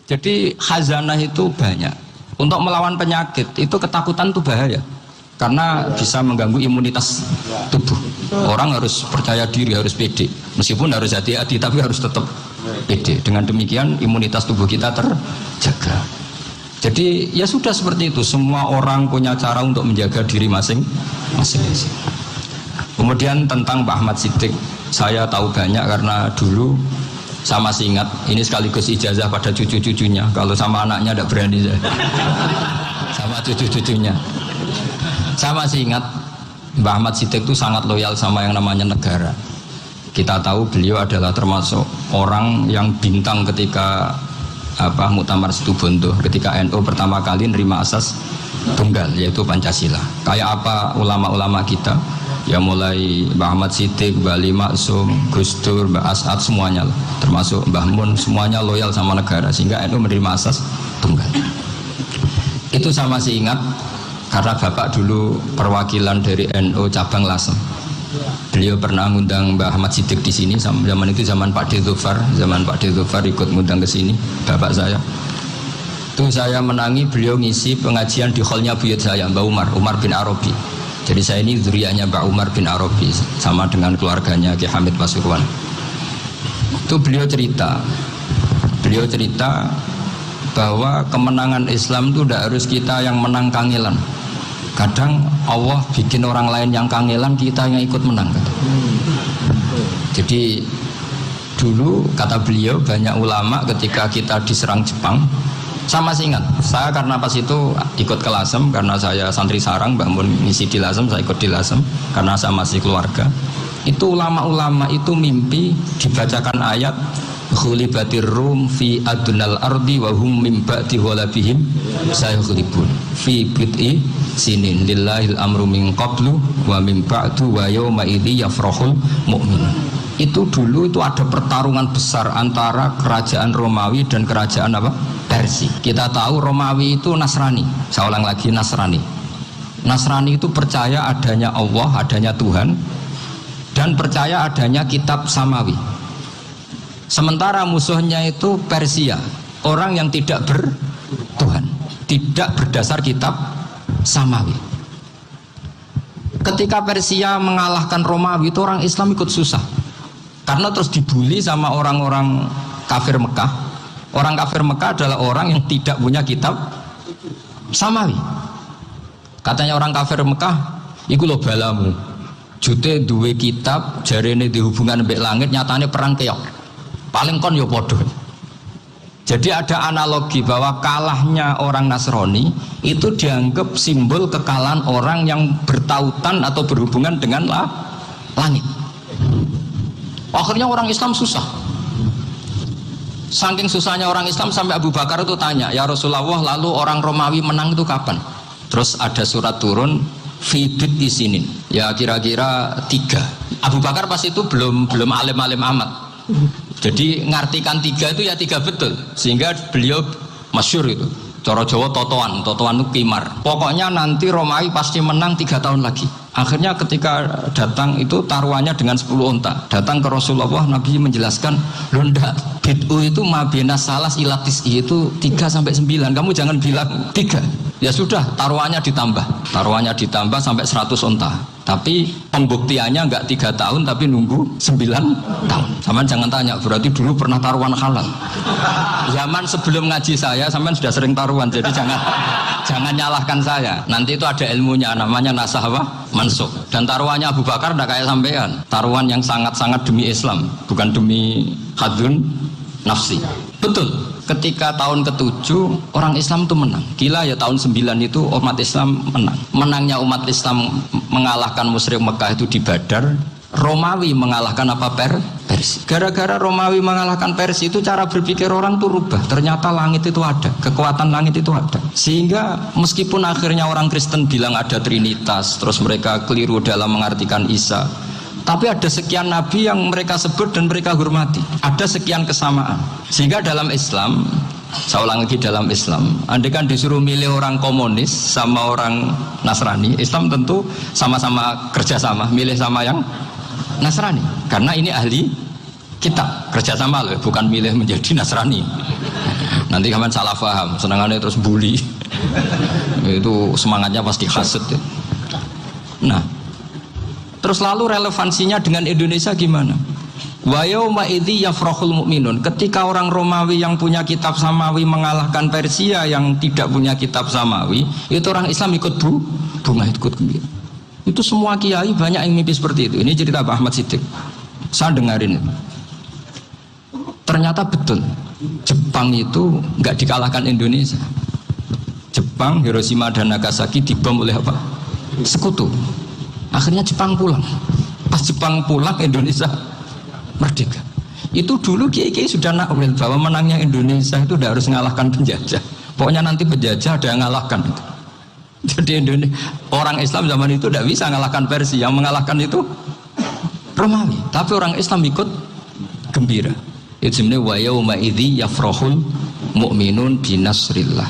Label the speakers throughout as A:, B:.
A: Jadi khazanah itu banyak. Untuk melawan penyakit itu ketakutan itu bahaya. Karena bisa mengganggu imunitas tubuh. Orang harus percaya diri, harus pede. Meskipun harus hati-hati, tapi harus tetap pede. Dengan demikian imunitas tubuh kita terjaga. Jadi ya sudah seperti itu. Semua orang punya cara untuk menjaga diri masing-masing. Kemudian tentang Pak Ahmad Siddiq, saya tahu banyak karena dulu saya masih ingat. Ini sekaligus ijazah pada cucu-cucunya. Kalau sama anaknya tidak berani saya. Sama cucu-cucunya. Saya masih ingat Mbah Ahmad Siddiq itu sangat loyal sama yang namanya negara. Kita tahu beliau adalah termasuk orang yang bintang ketika Muktamar Situbondo, ketika NU pertama kali nerima asas tunggal yaitu Pancasila. Kayak apa ulama-ulama kita, ya mulai Mbah Ahmad Siddiq, Mbah Ali Maksum, Gus Dur, Mbah As'ad, semuanya lah, termasuk Mbah Mun, semuanya loyal sama negara sehingga NU menerima asas tunggal. Itu saya masih ingat. Karena bapak dulu perwakilan dari NU cabang Lasem. Beliau pernah ngundang Mbah Ahmad Siddiq di sini. Zaman itu zaman Pak Dzufar, ikut ngundang ke sini. Bapak saya. Itu saya menangi beliau ngisi pengajian di hallnya buyut saya, Mbah Umar bin Arabi. Jadi saya ini dzurriahnya Mbah Umar bin Arabi sama dengan keluarganya Ki Hamid Pasuruan. Itu beliau cerita bahwa kemenangan Islam itu tidak harus kita yang menang kangelan. Kadang Allah bikin orang lain yang kangelan, kita yang ikut menang. Jadi dulu kata beliau banyak ulama ketika kita diserang Jepang, saya masih ingat, saya karena pas itu ikut ke Lasem karena saya santri sarang, Mbak Mun ngisi di Lasem, saya ikut di Lasem karena saya masih keluarga. Itu ulama-ulama itu mimpi dibacakan ayat khulibatir rum fi adnal ardi wa hum min ba'di ghalabihim sayaghlibun fi bid'i sinin lillahil amru min qablu wa min ba'du wa yawma idzi yafrahul mu'min. Itu dulu itu ada pertarungan besar antara kerajaan Romawi dan kerajaan Persia. Kita tahu Romawi itu Nasrani. Saya ulang lagi, Nasrani. Nasrani itu percaya adanya Allah, adanya Tuhan, dan percaya adanya kitab samawi. Sementara musuhnya itu Persia, orang yang tidak bertuhan, tidak berdasar kitab samawi. Ketika Persia mengalahkan Romawi, itu orang Islam ikut susah, karena terus dibully sama orang-orang kafir Mekah. Orang kafir Mekah adalah orang yang tidak punya kitab samawi. Katanya orang kafir Mekah, iku lo balamu, jute duwe kitab, jarene di hubungan mbek langit, nyatane perang keok. Paling kon yo podo. Jadi ada analogi bahwa kalahnya orang Nasrani itu dianggap simbol kekalahan orang yang bertautan atau berhubungan dengan langit. Akhirnya orang Islam susah. Saking susahnya orang Islam sampai Abu Bakar itu tanya, ya Rasulullah, lalu orang Romawi menang itu kapan? Terus ada surat turun fibit di sini. Ya kira-kira 3. Abu Bakar pas itu belum alim-alim amat. Jadi ngartikan 3 itu ya 3 betul, sehingga beliau masyhur itu. Cara Jawa totoan itu kimar. Pokoknya nanti Romawi pasti menang 3 tahun lagi. Akhirnya ketika datang itu taruhannya dengan 10 unta. Datang ke Rasulullah, Nabi menjelaskan, "Loh ndak, bid'u itu mabena salas ilatis itu 3 sampai 9. Kamu jangan bilang 3." Ya sudah, taruhannya ditambah sampai 100 unta. Tapi pembuktiannya enggak 3 tahun tapi nunggu 9 tahun. Sampean jangan tanya, berarti dulu pernah taruhan halal. Zaman sebelum ngaji saya, sampean sudah sering taruhan, jadi jangan nyalahkan saya. Nanti itu ada ilmunya, namanya nasah mansukh. Dan taruhannya Abu Bakar enggak kayak sampean. Taruhan yang sangat-sangat demi Islam, bukan demi hadun nafsi. Betul. Ketika tahun ke-7 orang Islam itu menang. Gila ya, tahun 9 itu umat Islam menang. Menangnya umat Islam mengalahkan musyrik Mekah itu di Badar. Romawi mengalahkan Persia. Gara-gara Romawi mengalahkan Persia itu cara berpikir orang itu rubah. Ternyata langit itu ada, kekuatan langit itu ada. Sehingga meskipun akhirnya orang Kristen bilang ada Trinitas, terus mereka keliru dalam mengartikan Isa, tapi ada sekian nabi yang mereka sebut dan mereka hormati. Ada sekian kesamaan. Sehingga dalam Islam, saya ulang lagi, dalam Islam, andai kan disuruh milih orang komunis sama orang Nasrani, Islam tentu sama-sama kerjasama, milih sama yang Nasrani. Karena ini ahli kitab, kerjasama loh, bukan milih menjadi Nasrani. Nanti kamu salah paham, senangannya terus bully. Itu semangatnya pasti hasad ya. Nah, terus lalu relevansinya dengan Indonesia gimana? Wa yauma idzi yafrahul mu'minun. Ketika orang Romawi yang punya kitab Samawi mengalahkan Persia yang tidak punya kitab Samawi, itu orang Islam ikut bunga, ikut gembira. Itu semua kiai banyak yang mimpi seperti itu. Ini cerita Pak Ahmad Siddiq. Saya dengarin itu. Ternyata betul. Jepang itu nggak dikalahkan Indonesia. Jepang, Hiroshima dan Nagasaki dibom oleh apa? Sekutu. Akhirnya Jepang pulang. Pas Jepang pulang, Indonesia merdeka. Itu dulu kiai-kiai sudah nakwil bahwa menangnya Indonesia itu tidak harus mengalahkan penjajah. Pokoknya nanti penjajah ada yang mengalahkan itu. Jadi Indonesia, orang Islam zaman itu tidak bisa mengalahkan Persia. Yang mengalahkan itu Romawi. Tapi orang Islam ikut gembira. Itu sebenarnya wa yauma idzi yafrahul mu'minun binasrillah.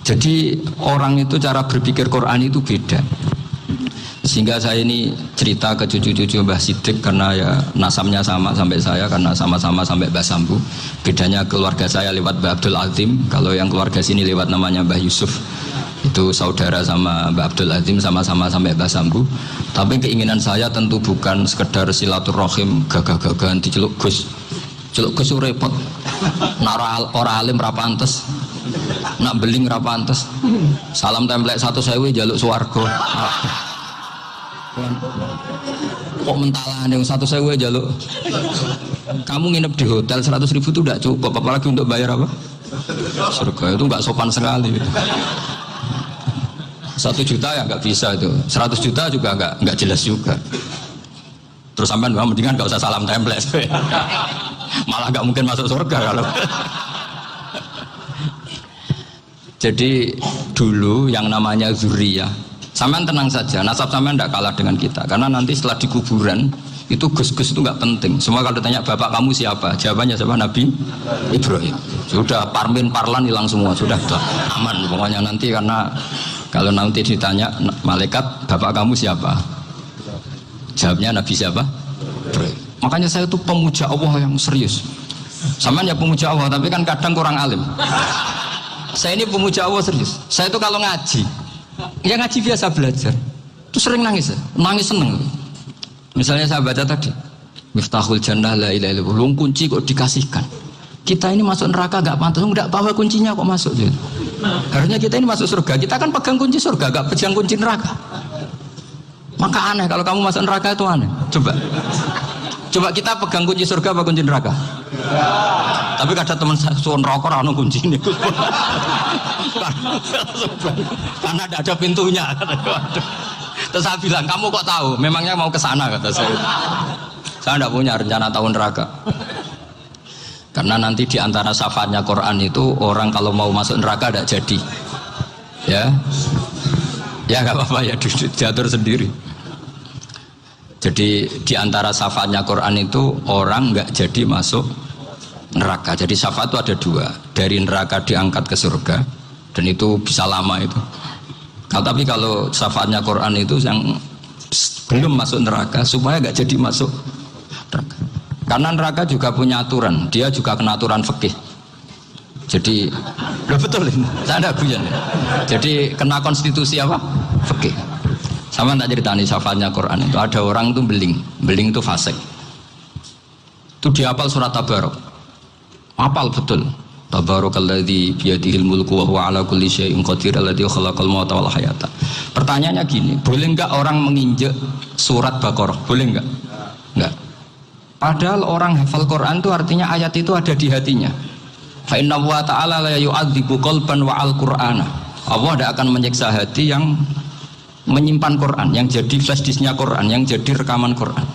A: Jadi orang itu cara berpikir Quran itu beda. Sehingga saya ini cerita ke cucu-cucu Mbah Siddiq karena ya nasabnya sama sampai saya, karena sama-sama sampai Mbah Sambu. Bedanya keluarga saya lewat Mbah Abdul Azim, kalau yang keluarga sini lewat namanya Mbah Yusuf. Itu saudara sama Mbah Abdul Azim, sama-sama sampai Mbah Sambu. Tapi keinginan saya tentu bukan sekedar silaturahim gagah-gagahan diceluk Gus. Celuk Gus repot. Nara ora alim ra pantes. Nak beling ra pantes. Salam templek 1.000 jaluk swarga. Kok mentalah yang 1.000 jaluk. Kamu nginep di hotel 100.000 itu tidak cukup, apalagi untuk bayar apa? Surga. Itu nggak sopan sekali. 1 juta ya nggak bisa itu, 100 juta juga nggak jelas juga. Terus sampean mendingan nggak usah salam template. Malah nggak mungkin masuk surga kalau. Jadi dulu yang namanya zuriyah. Sampean tenang saja, nasab sampean tidak kalah dengan kita. Karena nanti setelah di kuburan itu gus-gus itu nggak penting. Semua kalau ditanya bapak kamu siapa, jawabannya siapa? Nabi Ibrahim. Sudah parmin parlan hilang semua, sudah aman. Pokoknya nanti karena kalau nanti ditanya malaikat bapak kamu siapa, jawabnya Nabi siapa? Ibrahim. Makanya saya itu pemuja Allah yang serius. Sampean ya pemuja Allah, tapi kan kadang kurang alim. Saya ini pemuja Allah serius. Saya itu kalau ngaji. Ya ngaji biasa belajar, itu sering nangis seneng. Misalnya saya baca tadi, Miftahul Jannah la ilaha illallah, kunci kok dikasihkan. Kita ini masuk neraka gak pantas, enggak bawa kuncinya kok masuk. Harusnya kita ini masuk surga, kita kan pegang kunci surga, gak pegang kunci neraka. Maka aneh kalau kamu masuk neraka itu aneh. Coba kita pegang kunci surga apa kunci neraka? Tapi kadang teman saya suon rokok anu kunci ini. Karena tidak ada pintunya. Terus saya bilang, kamu kok tahu? Memangnya mau ke sana kata saya. Saya tidak punya rencana tahun neraka. Karena nanti di antara syafaatnya Quran itu orang kalau mau masuk neraka tidak jadi. Ya nggak apa-apa ya, diatur sendiri. Jadi di antara syafaatnya Quran itu orang nggak jadi masuk neraka. Jadi syafaat itu ada 2, dari neraka diangkat ke surga, dan itu bisa lama itu. Tapi kalau syafaatnya Quran itu yang belum masuk neraka supaya nggak jadi masuk neraka. Karena neraka juga punya aturan, dia juga kena aturan fikih. Jadi betul ini, saya ada guyon. Jadi kena konstitusi apa? Fikih. Sama tak ceritani syafaatnya Quran itu ada orang itu beling itu fasik. Itu dihafal surat Tabarok. Hafal betul. Tabarakalladzi biyadihil mulku wa huwa ala kulli syai'in qadir alladzi khalaqal mauta wal hayata. Pertanyaannya gini, boleh enggak orang menginjak surat Baqarah? Boleh enggak? Enggak. Padahal orang hafal Quran itu artinya ayat itu ada di hatinya. Fa inna wa ta'ala la yu'adzibu qalban wa al-Qur'ana. Allah tidak akan menyiksa hati yang menyimpan Quran, yang jadi flash disknya Quran, yang jadi rekaman Quran.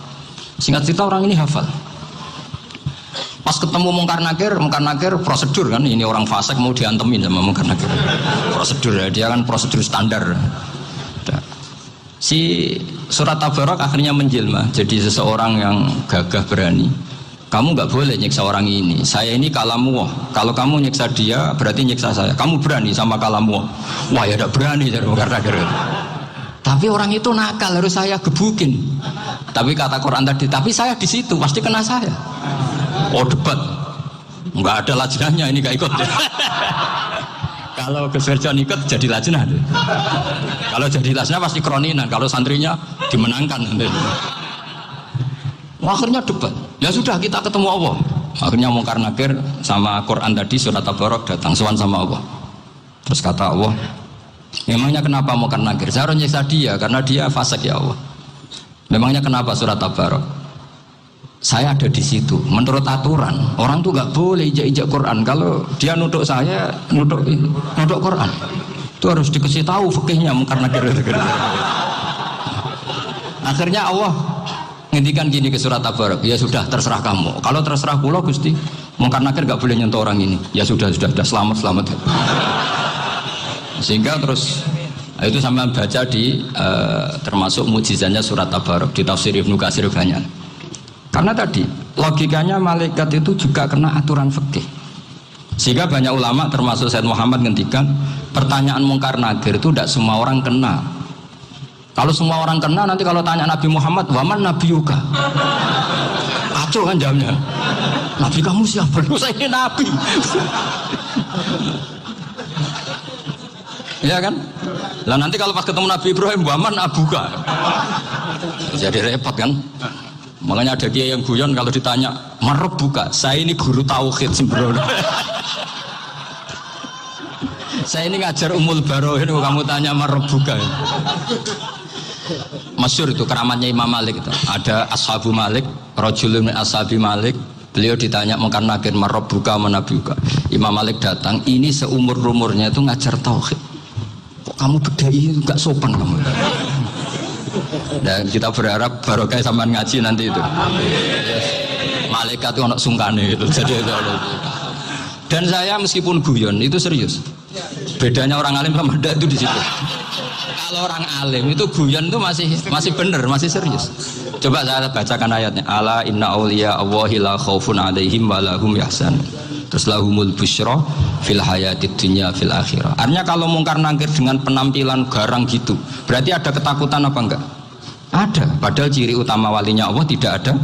A: Singkat cerita orang ini hafal. Pas ketemu Mungkar Nakir prosedur kan, ini orang fasik mau diantemin sama Mungkar Nakir. Prosedur ya, dia kan prosedur standar. Si surat Tabarok akhirnya menjelma jadi seseorang yang gagah berani. Kamu nggak boleh nyiksa orang ini. Saya ini kalamu. Kalau kamu nyiksa dia berarti nyiksa saya. Kamu berani sama kalamu. Wah ya tidak berani jadi Mungkar Nakir. Tapi orang itu nakal, harus saya gebukin. Tapi kata Quran tadi, tapi saya di situ pasti kena saya. Oh debat. Enggak ada lajnahnya, ini gak ikut. Kalau Gus Werjon ikut jadi lajnah. Kalau jadi lajnah pasti kroninan, kalau santrinya dimenangkan. Akhirnya debat. Ya sudah, kita ketemu Allah. Akhirnya Mungkar Nakir sama Quran tadi surat Tabarok datang sowan sama Allah. Terus kata Allah, memangnya kenapa Mungkar Nakir? Saya harus nyiksa dia karena dia fasik ya Allah. Memangnya kenapa surat Tabarok? Saya ada di situ. Menurut aturan orang tuh nggak boleh ijak-ijak Quran. Kalau dia nutuk saya, nutuk Quran, itu harus dikasih tahu fikihnya Mungkar Nakir. Akhirnya Allah ngendikan gini ke surat Tabarok, ya sudah terserah kamu. Kalau terserah pulau Gusti, Mungkar Nakir nggak boleh nyentuh orang ini. Ya sudah selamat. Sehingga terus itu sama baca di termasuk mujizatnya surat Tabarok di tafsir Ibnu Katsir banyak. Karena tadi logikanya malaikat itu juga kena aturan fikih. Sehingga banyak ulama termasuk Said Muhammad ngendikan pertanyaan Mungkar Nakir itu tidak semua orang kena. Kalau semua orang kena, nanti kalau tanya Nabi Muhammad, waman nabiyuka? Kacau kan jamnya. Nabi kamu siapa? Saya ini Nabi. Ya kan? Lah nanti kalau pas ketemu Nabi Ibrahim, waman abuka? Jadi repot kan? Makanya ada kiai yang guyon kalau ditanya, merebuka, saya ini guru tauhid sembrono. Saya ini ngajar Umul Barohin, kamu tanya merebuka. Masyhur itu keramatnya Imam Malik itu. Ada Ashabu Malik, rajulun min ashabi Malik. Beliau ditanya Mungkar Nakir merebuka menabiuka. Imam Malik datang, ini seumur-umurnya itu ngajar tauhid. Kok kamu bedai enggak sopan kamu? Dan kita berharap barokah sampean ngaji nanti itu. Malaikat itu anak sungkane itu. Dan saya meskipun guyon itu serius. Bedanya orang alim sama ndak itu di situ. Kalau orang alim itu guyon itu masih benar, masih serius. Coba saya bacakan ayatnya. Ala inna auliya Allahi la khaufun alaihim wa lahum yahzanun. Terus lahumul busyra fil hayatid dunya fil akhirah. Artinya kalau Mungkar Nakir dengan penampilan garang gitu, berarti ada ketakutan apa enggak? Ada. Padahal ciri utama walinya Allah tidak ada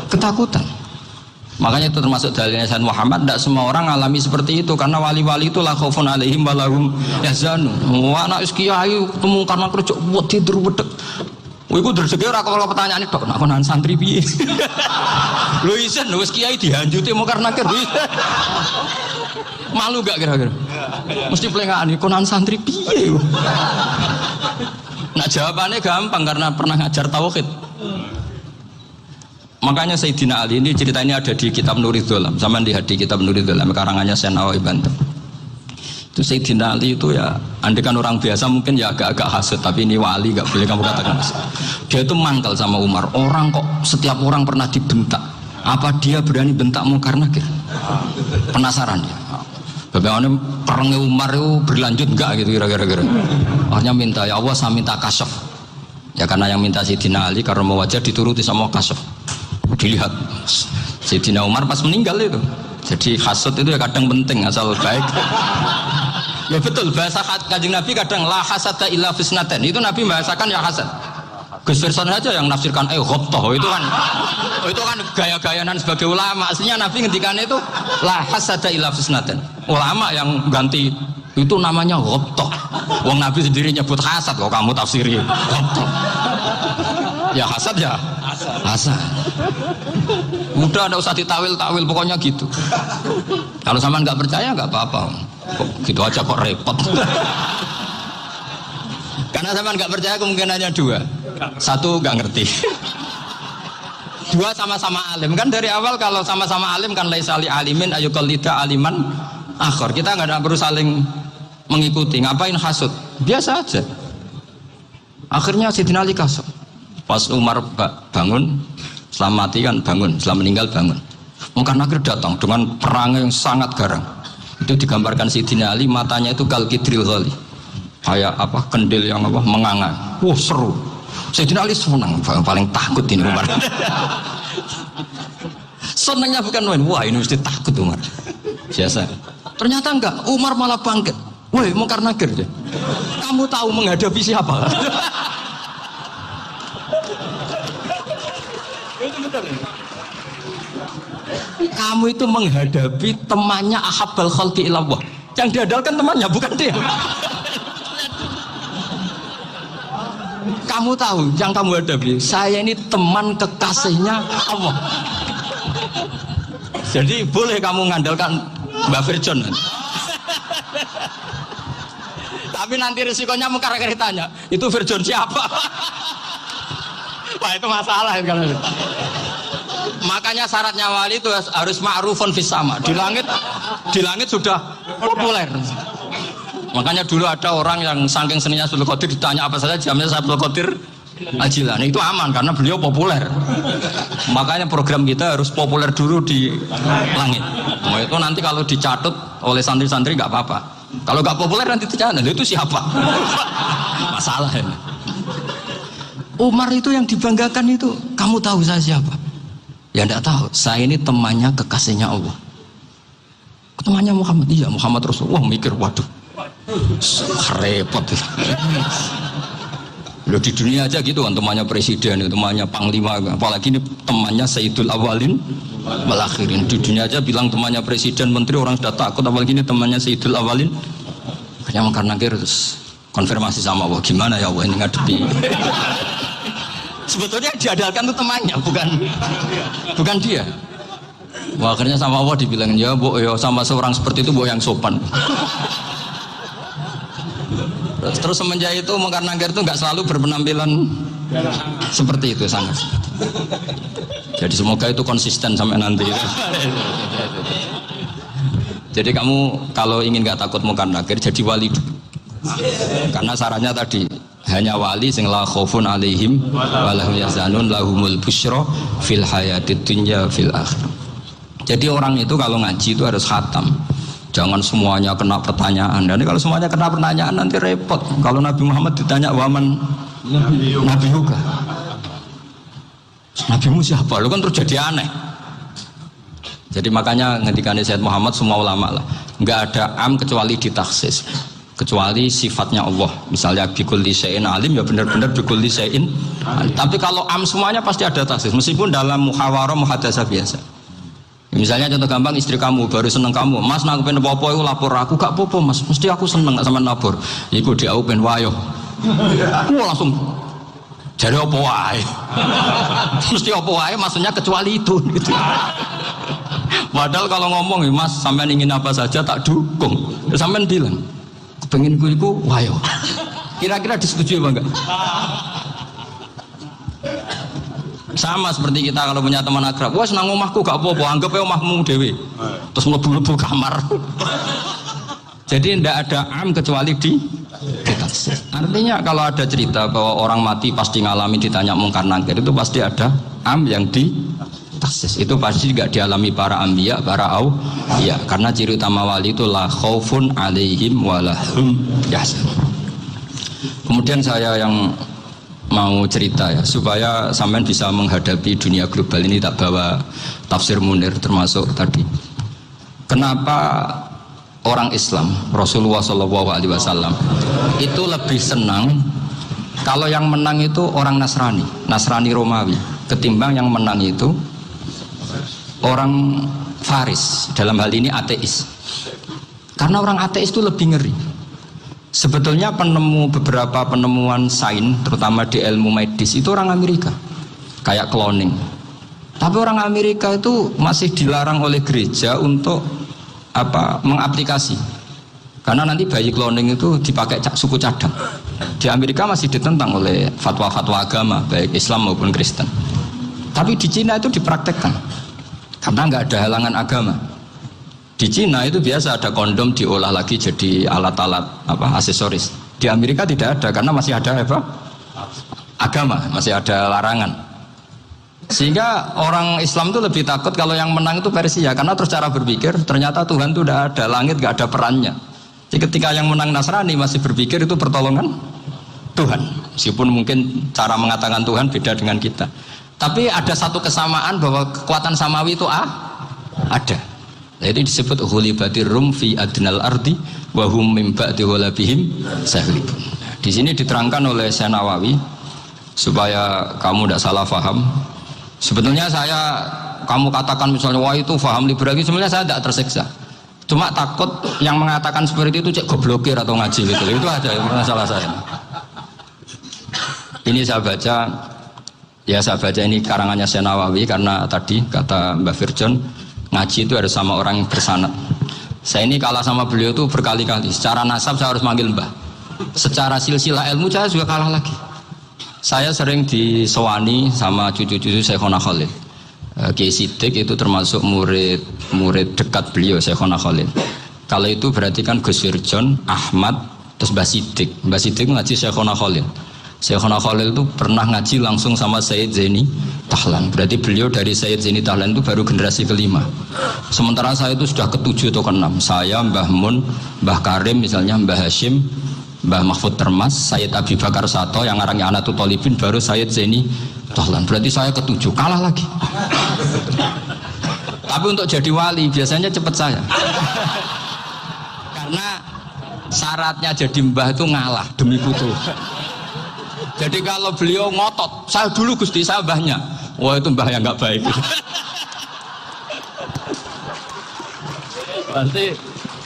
A: ketakutan. Makanya itu termasuk dalilnya Sayyid Muhammad, tidak semua orang alami seperti itu karena wali-wali itu la khaufun alaihim wa lahum yahzanun. Anak kiai ketemu karena kerja buat tidur wedek. Iku rezeki ora kalau pertanyaan itu, nak konan santri piye? Lho isen wis kiai dihanjuti Mungkar Nakir. Malu gak kira-kira? Mesti pelengahan konan santri piye? Nah jawabannya gampang karena pernah ngajar tauhid. Makanya Sayyidina Ali ini cerita ini ada di kitab Nurul Dholam. Sama lihat di kitab Nurul Dholam karangannya Syekh Nawawi Banten. Itu Sayyidina Ali itu ya, andai kan orang biasa mungkin ya agak-agak hasut, tapi ini wali gak boleh kamu katakan hasut. Dia itu mangkal sama Umar. Orang kok setiap orang pernah dibentak, apa dia berani bentak Mungkar Nakir? Penasaran dia. Bagaimana perangnya Umar itu berlanjut enggak gitu kira-kira. Akhirnya minta, ya Allah saya minta kasyaf. Ya karena yang minta Sayyidina Ali karena mau wajah dituruti sama kasyaf. Dilihat Sayyidina Umar pas meninggal itu. Jadi hasud itu ya kadang penting asal baik. Ya betul, bahasa Kanjeng Nabi kadang la hasada illa fisnaten. Itu Nabi bahasakan ya hasad. Gus Werson aja yang nafsirkan ghobtoh itu kan gaya-gayanan sebagai ulama. Aslinya Nabi ngendikannya itu la hasada illa fisnaten. Ulama yang ganti itu namanya ghobtoh. Wong Nabi sendiri nyebut hasad kok kamu tafsiri ghobtoh. Ya hasad ya hasad. Udah ada usah ditawil-tawil pokoknya gitu. Kalau sampean nggak percaya nggak apa-apa. Kok gitu aja kok repot. Karena sampean nggak percaya kemungkinannya dua. Satu nggak ngerti. Dua sama-sama alim. Kan dari awal kalau sama-sama alim kan laisali alimin ayuqallida aliman akhir. Kita nggak perlu saling mengikuti. Ngapain hasud? Biasa aja. Akhirnya Sayyidina Ali kasut. Pas Umar bangun, setelah mati kan bangun, setelah meninggal bangun. Mungkar Nakir datang dengan perang yang sangat garang. Itu digambarkan Sayyidina Ali, matanya itu kalkidril ghali, kayak apa kendil yang apa menganga. Wah seru. Sayyidina Ali senang, paling takut ini Umar. Senangnya bukan main, wah ini mesti takut Umar. Biasa. Ternyata enggak, Umar malah bangkit. Woi Mungkar Nakir deh. Kamu tahu menghadapi siapa? Kamu itu menghadapi temannya ahabbal khalqi ilallah. Yang diandalkan temannya bukan dia. Kamu tahu yang kamu hadapi, saya ini teman kekasihnya Allah. Jadi boleh kamu mengandalkan Mbak Virjon. Tapi nanti risikonya mungkar tanya, itu Virjon siapa? Wah itu masalah kan. Makanya syaratnya wali itu harus ma'rufun fis sama. Di langit sudah populer. Makanya dulu ada orang yang saking seninya Abdul Qadir ditanya apa saja jamnya Abdul Qadir Al-Jilani, itu aman karena beliau populer. Makanya program kita harus populer dulu di langit. Nah, itu nanti kalau dicatut oleh santri-santri nggak apa-apa. Kalau nggak populer nanti ditanya, itu siapa? Masalah ini. Umar itu yang dibanggakan itu, kamu tahu saya siapa? Ya enggak tahu, saya ini temannya kekasihnya Allah. Temannya Muhammad, iya Muhammad Rasulullah. Mikir, waduh, repot. Loh, di dunia aja gitu kan, temannya presiden, temannya panglima, apalagi ini temannya Sayyidul Awalin wal Akhirin. Di dunia aja bilang temannya presiden, menteri, orang sudah takut, apalagi ini temannya Sayyidul Awalin. Kayaknya karena terus konfirmasi sama Allah, gimana ya Allah ini ngadepi. Sebetulnya diadalkan itu temannya, bukan dia. Wah, akhirnya sama Allah dibilang, ya bu, ya sama seorang seperti itu bu yang sopan. Terus semenjak itu Mungkar Nakir itu nggak selalu berpenampilan seperti itu sangat. Jadi semoga itu konsisten sampai nanti. Jadi kamu kalau ingin nggak takut Mungkar Nakir, jadi wali dulu. Karena syaratnya tadi hanya wali sing la khaufun alaihim wa lahum yahzanun lahumul busyra fil hayatid dunya fil akhirah. Jadi orang itu kalau ngaji itu harus khatam. Jangan semuanya kena pertanyaan. Dan kalau semuanya kena pertanyaan nanti repot. Kalau Nabi Muhammad ditanya waman Nabi juga. Nabimu siapa? Lu kan terus jadi aneh. Jadi makanya ngendikane Sayyid Muhammad semua ulama lah, enggak ada am kecuali ditaksis. Kecuali sifatnya Allah, misalnya bikulli syai'in alim, ya benar-benar bikulli syai'in alim. Tapi kalau am semuanya pasti ada taksis, meskipun dalam muhawarah muhadasah biasa. Misalnya contoh gampang, istri kamu baru seneng kamu, mas nak pengen apa-apa itu lapor aku, gak apa-apa mas, mesti aku seneng gak sama lapor. Iku dia pengen wayo, langsung jadi apa wae, mesti apa wae, maksudnya kecuali itu. Gitu. Padahal kalau ngomong, mas sampean ingin apa saja tak dukung, sampean bilang. Pengen gue itu, wayo. Kira-kira disetujui apa enggak? Sama seperti kita kalau punya teman akrab, wah senang omahku gak apa-apa, anggap ya omahmu dewe. Terus mlebu-mlebu kamar. Jadi tidak ada am kecuali di taksis. Artinya kalau ada cerita bahwa orang mati pasti ngalami ditanya Mungkar Nakir, itu pasti ada am yang di taksis. Itu pasti juga dialami para anbiya, para auliya. Karena ciri utama wali itu la khaufun alaihim wa lahum yahzanun. Kemudian saya yang mau cerita ya, supaya sampean bisa menghadapi dunia global ini, tak bawa tafsir Munir termasuk tadi. Kenapa orang Islam, Rasulullah SAW itu lebih senang kalau yang menang itu orang Nasrani Romawi, ketimbang yang menang itu orang Faris, dalam hal ini ateis. Karena orang ateis itu lebih ngeri. Sebetulnya beberapa penemuan sains, terutama di ilmu medis, itu orang Amerika, kayak cloning. Tapi orang Amerika itu masih dilarang oleh gereja untuk mengaplikasi. Karena nanti bayi cloning itu dipakai suku cadang. Di Amerika masih ditentang oleh fatwa-fatwa agama, baik Islam maupun Kristen. Tapi di Cina itu dipraktekkan. Karena nggak ada halangan agama. Di Cina itu biasa ada kondom diolah lagi jadi alat-alat aksesoris. Di Amerika tidak ada karena masih ada agama, masih ada larangan. Sehingga orang Islam itu lebih takut kalau yang menang itu Persia, karena terus cara berpikir ternyata Tuhan itu tidak ada, langit nggak ada perannya. Jadi ketika yang menang Nasrani masih berpikir itu pertolongan Tuhan, meskipun mungkin cara mengatakan Tuhan beda dengan kita. Tapi ada satu kesamaan bahwa kekuatan samawi itu ada. Nah, itu disebut ghulibatir rum fi adnal ardi wa hum min ba'di ghalabihim sahlibun. Di sini diterangkan oleh Syekh Nawawi supaya kamu tidak salah paham. Sebetulnya saya kamu katakan misalnya wah itu faham liberal, sebenarnya saya tidak tersiksa. Cuma takut yang mengatakan seperti itu cek goblokir atau ngaji gitu. Itu aja masalah saya. Ini saya baca ini karangannya Syekh Nawawi karena tadi kata Mbak Firjon ngaji itu harus sama orang yang bersanad. Saya ini kalah sama beliau itu berkali-kali. Secara nasab saya harus manggil Mbah. Secara silsilah ilmu saya juga kalah lagi. Saya sering disewani sama cucu-cucu Syekhona Khalil. Kiai Siddiq itu termasuk murid dekat beliau Syekhona Khalil. Kalau itu berarti kan Gus Firjon, Ahmad, terus Mbah Siddiq. Mbah Siddiq ngaji Syekhona Khalil. Syekhona Khalil itu pernah ngaji langsung sama Sayyid Zaini Tahlan. Berarti beliau dari Sayyid Zaini Tahlan itu baru generasi kelima. Sementara saya itu sudah ketujuh atau keenam. Saya, Mbah Mun, Mbah Karim misalnya, Mbah Hashim, Mbah Mahfud Termas, Sayyid Abi Bakar Sato yang ngarangnya Anatul Talibin, baru Sayyid Zaini Tahlan. Berarti saya ketujuh, kalah lagi. Tapi untuk jadi wali biasanya cepat saya. Karena syaratnya jadi mbah itu ngalah demi putu. Jadi kalau beliau ngotot, saya dulu Gusti, saya mbahnya. Wah itu mbah yang nggak baik. Nanti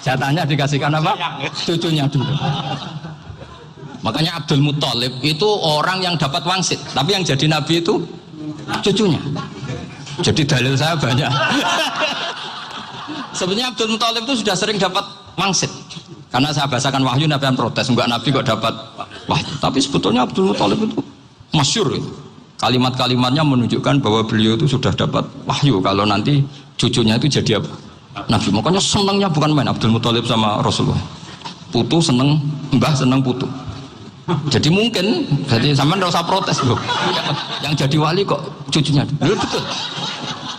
A: jatahnya dikasihkan apa? Cucunya dulu. Makanya Abdul Muthalib itu orang yang dapat wangsit, tapi yang jadi nabi itu cucunya. Jadi dalil saya banyak. Sebenarnya Abdul Muthalib itu sudah sering dapat wangsit. Karena saya bahasakan wahyu, Nabi yang protes, enggak Nabi kok dapat wahyu. Tapi sebetulnya Abdul Muthalib itu masyhur. Kalimat-kalimatnya menunjukkan bahwa beliau itu sudah dapat wahyu. Kalau nanti cucunya itu jadi apa? Nabi. Makanya senangnya bukan main Abdul Muthalib sama Rasulullah. Putu seneng, mbah seneng putu. Jadi mungkin, jadi sampean enggak usah protes loh. Yang jadi wali kok cucunya. Betul.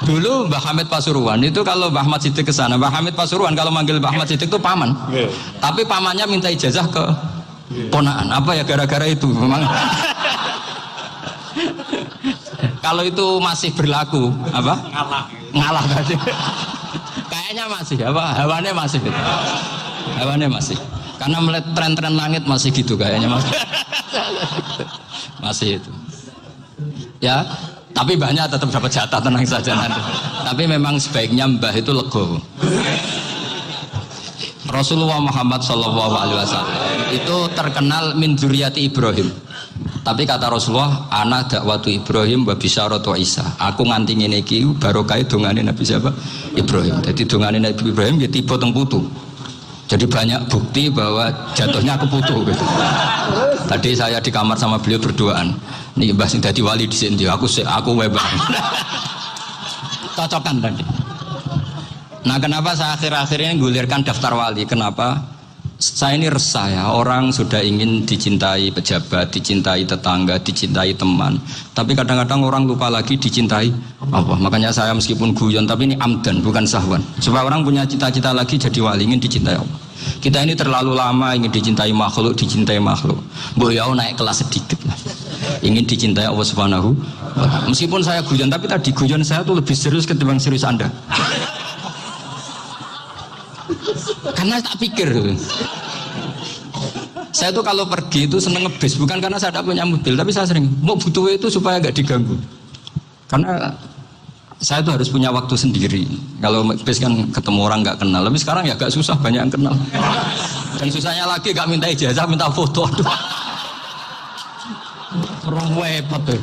A: Dulu Mbah Hamid Pasuruan itu kalau Mbah Ahmad Siddiq ke sana, Mbah Hamid Pasuruan kalau manggil Mbah Ahmad Siddiq itu paman. Tapi pamannya minta ijazah ke ponaan. Apa ya gara-gara itu memang. Kalau itu masih berlaku, apa? Ngalah tadi. Kayaknya masih, apa? Hawannya masih gitu. Hawannya masih. Karena melihat tren-tren langit masih gitu kayaknya masih. Masih itu. Ya. Tapi banyak tetap dapat jatah, tenang saja nanti. Tapi memang sebaiknya mbah itu legowo. Rasulullah Muhammad SAW itu terkenal min dzurriyyati Ibrahim. Tapi kata Rasulullah, ana dakwatu Ibrahim wa bisyaratu Isa. Aku nganti ngene iki barokah dongane Nabi siapa? Ibrahim. Jadi dongane Nabi Ibrahim ya tiba teng putu. Jadi banyak bukti bahwa jatuhnya ke putu gitu. Tadi saya di kamar sama beliau berduaan. Nih Mbah sing dadi wali di sini, aku webang. Cocokan tadi. Nah kenapa saya akhir-akhir ini gulirkan daftar wali? Kenapa? Saya ini resah ya, orang sudah ingin dicintai pejabat, dicintai tetangga, dicintai teman. Tapi kadang-kadang orang lupa lagi dicintai Allah. Makanya saya meskipun guyon, tapi ini amdan, bukan sahwan. Supaya orang punya cita-cita lagi jadi wali, ingin dicintai Allah. Kita ini terlalu lama ingin dicintai makhluk. Boyau naik kelas sedikit lah. Ingin dicintai Allah Subhanahu wa Ta'ala. Meskipun saya guyon, tapi tadi guyon saya tuh lebih serius ketimbang serius Anda. Karena tak pikir. Saya tuh kalau pergi itu seneng ngebis, bukan karena saya tidak punya mobil, tapi saya sering mau butuh itu supaya nggak diganggu. Karena saya tuh harus punya waktu sendiri. Kalau bis kan ketemu orang nggak kenal, tapi sekarang ya agak susah, banyak yang kenal. Dan susahnya lagi nggak minta ijazah, minta foto. Aduh. Repot tuh.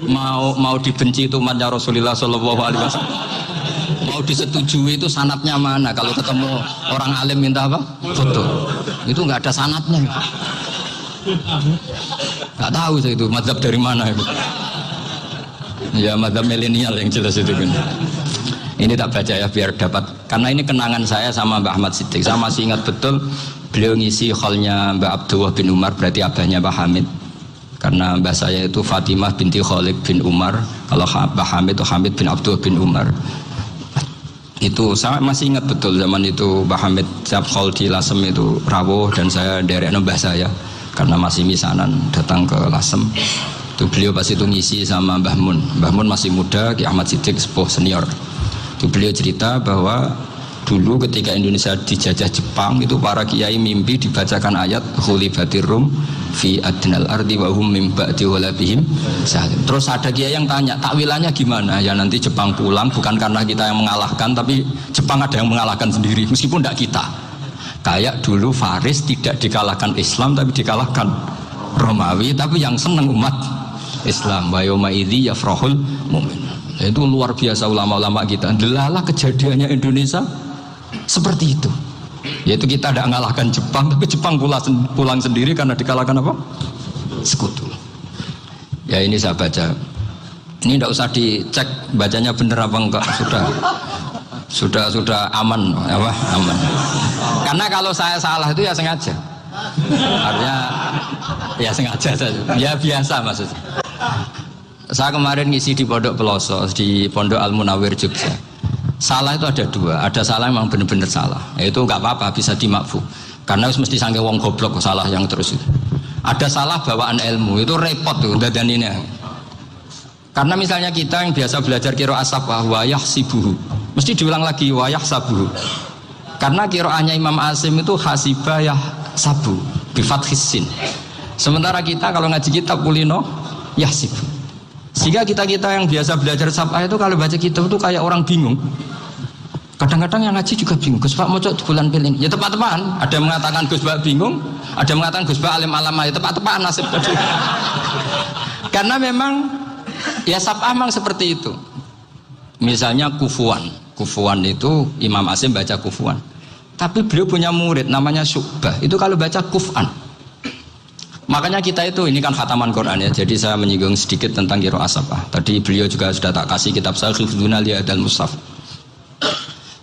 A: Mau dibenci itu umatnya Rasulullah Shallallahu Alaihi Wasallam. Mau disetujui itu sanatnya mana? Kalau ketemu orang alim minta apa? Foto. Itu nggak ada sanatnya. Nggak tahu saya itu mazhab dari mana itu. Ya mazhab milenial yang jelas itu kan. Ini tak baca ya biar dapat. Karena ini kenangan saya sama Mbak Ahmad Siddiq. Saya masih ingat betul beliau ngisi hallnya Mbak Abdullah bin Umar, berarti abahnya Mbak Hamid. Karena mbah saya itu Fatimah binti Khalid bin Umar. Kalau Mbak Hamid itu Hamid bin Abdullah bin Umar. Itu saya masih ingat betul zaman itu Mbah Hamid siap hall di Lasem itu rawuh dan saya derek mbah saya karena masih misanan datang ke Lasem. Itu beliau pas itu ngisi sama Mbah Mun. Mbah Mun masih muda, Ki Ahmad Siddiq sepuh senior. Itu beliau cerita bahwa Dulu ketika Indonesia dijajah Jepang itu para kiai mimpi dibacakan ayat khulifatir rum fi adnal ardi wa hum mim ba'di ghalabihim salim. Terus ada kiai yang tanya, takwilannya gimana? Ya nanti Jepang pulang bukan karena kita yang mengalahkan, tapi Jepang ada yang mengalahkan sendiri meskipun tidak kita. Kayak dulu Faris tidak dikalahkan Islam tapi dikalahkan Romawi, tapi yang senang umat Islam. Wa yauma idzi yafrahul mu'min. Itu luar biasa ulama-ulama kita. Delalah kejadiannya Indonesia seperti itu, yaitu kita tidak mengalahkan Jepang, tapi Jepang pulang sendiri karena dikalahkan apa? Sekutu. Ya ini saya baca. Ini tidak usah dicek bacanya benar apa enggak, sudah aman, apa? Aman. Karena kalau saya salah itu ya sengaja. Artinya ya sengaja saja. Ya biasa maksudnya. Saya kemarin ngisi di Pondok Peloso, di Pondok Al Munawir Jogja. Salah itu ada dua, ada salah memang benar-benar salah, itu nggak apa-apa, bisa dimakfu karena mesti sangke wong goblok salah yang terus itu. Ada salah bawaan ilmu, itu repot tuh dadaninnya. Karena misalnya kita yang biasa belajar qiraah sabah wayah sibuhu, mesti diulang lagi wayah sabuhu, karena qiraahnya Imam Asim itu hasibah yah sabu bifat hisin, sementara kita kalau ngaji kitab kulino yah sibu. Sehingga kita yang biasa belajar sabah itu kalau baca kitab itu kayak orang bingung. Kadang-kadang yang ngaji juga bingung. Gus Pak mau di bulan pilih. Ya tepat-tepatan. Ada yang mengatakan Gus Pak bingung, ada yang mengatakan Gus Pak alim alama. Ya tepat-tepatan nasib tadi. Karena memang ya sabah memang seperti itu. Misalnya kufuan. Kufuan itu Imam Asim baca kufuan. Tapi beliau punya murid namanya Syu'bah. Itu kalau baca kuf'an. Makanya kita itu, ini kan khataman Quran ya, jadi saya menyinggung sedikit tentang qiraah sabah. Tadi beliau juga sudah tak kasih kitab saya Hifdzuna li Hadal Mushaf.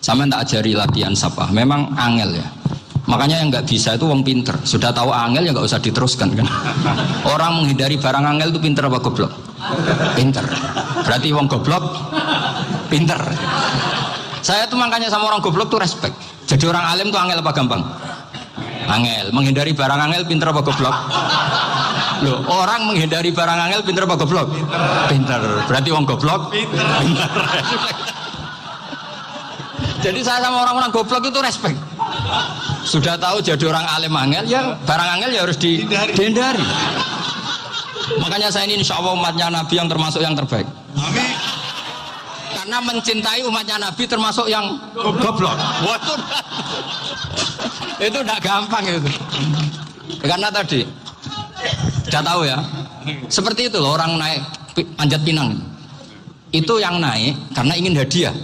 A: Sama tak ajari latihan sabah, memang angel ya. Makanya yang nggak bisa itu wong pinter, sudah tahu angel ya nggak usah diteruskan kan. Orang menghindari barang angel itu pinter apa goblok? Pinter. Berarti wong goblok pinter. Saya tuh makanya sama orang goblok tuh respect. Jadi orang alim tuh angel apa gampang? Angel, menghindari barang angel pinter apa goblok? Loh, orang menghindari barang angel pinter apa goblok? Pinter. Berarti wong goblok pinter. Jadi saya sama orang-orang goblok itu respect. Sudah tahu jadi orang alim angel, ya barang angel ya harus dihindari. Makanya saya ini insya Allah umatnya Nabi yang termasuk yang terbaik. Amin. Karena mencintai umatnya Nabi termasuk yang goblok. Waduh. Itu tidak gampang itu. Karena tadi sudah tahu ya, seperti itu loh orang naik Panjat Pinang. Itu yang naik karena ingin hadiah.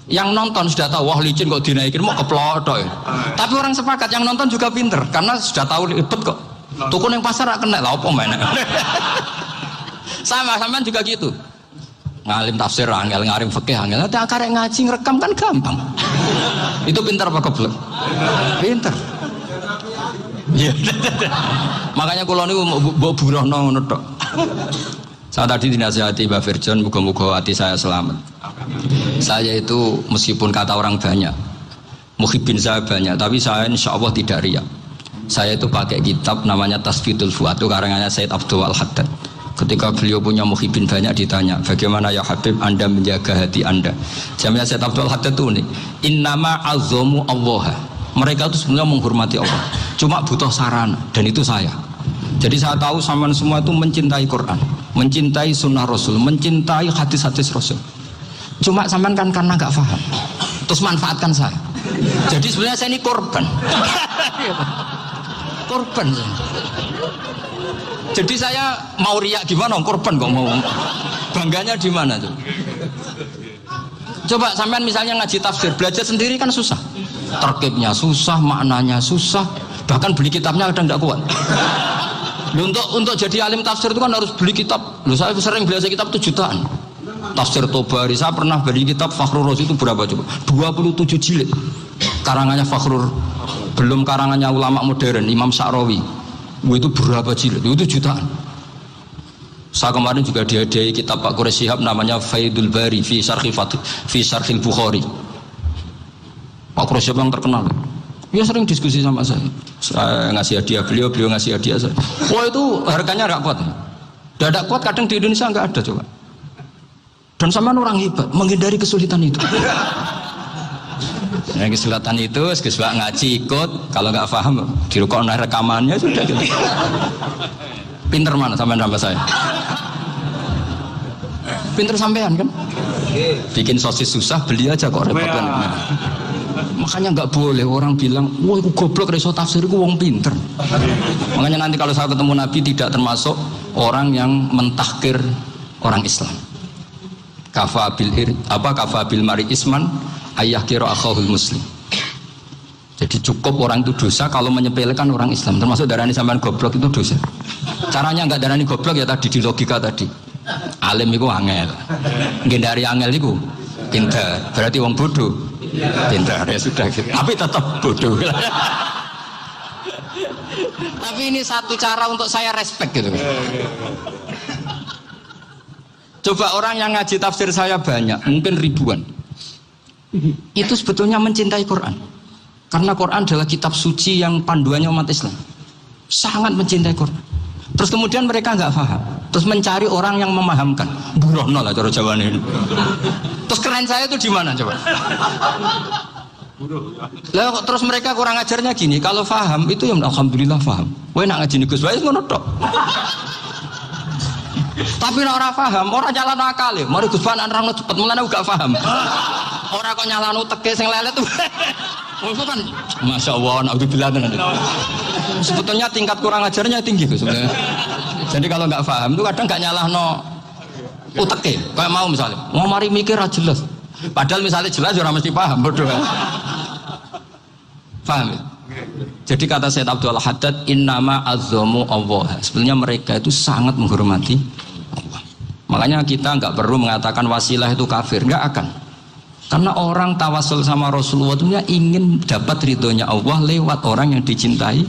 A: Yang nonton sudah tahu, wah licin kok dinaikin mau keplodok ya. Tapi orang sepakat yang nonton juga pinter karena sudah tahu ribet kok. Tukun yang pasar kena lah apa mana. Sama juga gitu. Ngalim tafsir angel, ngalim fikih angel. Nanti akarek ngaji ngerekam kan gampang. Itu pintar apa goblok? Pintar. Iya. Makanya kalau niku mbok burohno ngono tok. Saya tadi dinasihati Mbak Virjon, moga-moga hati saya selamat. Saya itu meskipun kata orang banyak, muhibbin saya banyak, tapi saya insya Allah tidak riya. Saya itu pakai kitab namanya Tasfidul Fuad, itu karangannya Said Abdul Al-Haddad. Ketika beliau punya muhibbin banyak ditanya, bagaimana ya Habib Anda menjaga hati Anda? Jamnya Said Abdul Haddad itu nih, innama azzamu Allah. Mereka itu sebenarnya menghormati Allah, cuma butuh sarana, dan itu saya. Jadi saya tahu sampean semua itu mencintai Quran, mencintai sunnah Rasul, mencintai hadis-hadis Rasul. Cuma sampean kan karena nggak paham, terus manfaatkan saya. Jadi sebenarnya saya ini korban. Korban saya. Jadi saya mau riak gimana? Korban kok mau. Bangganya di mana tuh? Coba sampean misalnya ngaji tafsir, belajar sendiri kan susah. Terkibnya susah, maknanya susah, bahkan beli kitabnya kadang tidak kuat. Untuk jadi alim tafsir itu kan harus beli kitab. Loh, saya sering belajar kitab itu jutaan. Tafsir Tobari, saya pernah beli kitab Fakhrur Razi itu berapa coba? 27 jilid. Karangannya Fakhrur, belum karangannya ulama modern Imam Sa'rawi. Itu berapa jilid? Itu jutaan. Saya kemarin juga dihadiahi kitab Pak Quraish Shihab namanya Faidul Bari fi Syarhil Bukhari. Pak Quraish Shihab yang terkenal. Dia sering diskusi sama saya ngasih hadiah beliau ngasih hadiah saya. Wah itu harganya nggak kuat. Tidak kuat kadang di Indonesia nggak ada coba. Dan sama orang hebat menghindari kesulitan itu. Yang kesulatan itu, Gus Bak ngaji ikut, kalau nggak paham dirukokno rekamannya sudah gitu. Pinter mana sampean sama saya? Pinter sampean kan? Bikin sosis susah, beli aja kok repot kan. Makanya nggak boleh orang bilang, wah aku goblok reso tafsir, aku wong pinter. Makanya nanti kalau saya ketemu Nabi tidak termasuk orang yang mentahkir orang Islam. Kafabil mari isman ayah kira akhahul muslim. Jadi cukup orang itu dosa kalau menyepelekan orang Islam, termasuk darani sampean goblok itu dosa. Caranya nggak darani goblok ya tadi di logika tadi. Alim itu angel, dari angel itu pintar. Berarti wong bodoh pintar ya sudah gitu. Tapi tetap bodoh. Tapi ini satu cara untuk saya respect gitu. Coba orang yang ngaji tafsir saya banyak, mungkin ribuan. Itu sebetulnya mencintai Quran. Karena Quran adalah kitab suci yang panduannya umat Islam. Sangat mencintai Quran. Terus kemudian mereka nggak paham. Terus mencari orang yang memahamkan. Burono lah cara Jawa ini. Terus keren saya itu di mana coba? Lah terus mereka kurang ajarnya gini. Kalau paham itu ya alhamdulillah paham. Kowe nak ngaji Gus wae ngono tok. Tapi nek ora paham, ora nyalano akal. Mari Gus Banan nerangno cepet mulane gak paham. Ora kok nyalano teke sing lelet tuh. Itu kan Masya Allah, naudzubillah. Sebetulnya tingkat kurang ajarnya tinggi Gus sebenarnya. Jadi kalau nggak paham itu kadang nggak nyalahno uteke. Kayak mau misalnya, mau mari mikir aja jelas. Padahal misalnya jelas orang mesti paham, bodoh. Paham ya? Jadi kata Sayyid Abdul Haddad, innama azzamu Allah. Sebenarnya mereka itu sangat menghormati Allah. Makanya kita nggak perlu mengatakan wasilah itu kafir, nggak akan. Karena orang tawasul sama Rasulullah itu ingin dapat ridhonya Allah lewat orang yang dicintai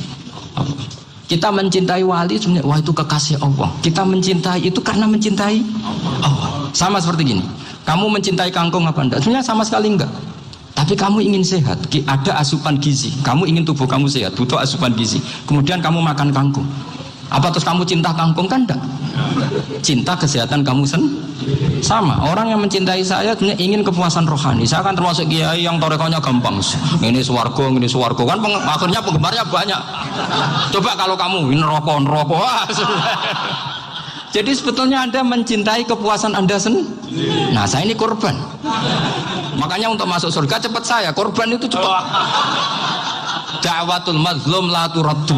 A: Allah. Kita mencintai wali sebenarnya, wah itu kekasih Allah. Kita mencintai itu karena mencintai Allah. Sama seperti gini, kamu mencintai kangkung apa enggak? Sebenarnya sama sekali enggak. Tapi kamu ingin sehat, ada asupan gizi. Kamu ingin tubuh kamu sehat, butuh asupan gizi. Kemudian kamu makan kangkung. Apa terus kamu cinta kangkung? Kan enggak. Cinta kesehatan kamu sama. Orang yang mencintai saya sebenarnya ingin kepuasan rohani. Saya kan termasuk kiai yang torekonya gampang. Ini swarga kan akhirnya penggemarnya banyak. Coba kalau kamu ini neraka. Jadi sebetulnya Anda mencintai kepuasan Anda sendiri. Nah, saya ini korban. Makanya untuk masuk surga cepat saya, korban itu cepat. Da'watul mazlum la turaddu.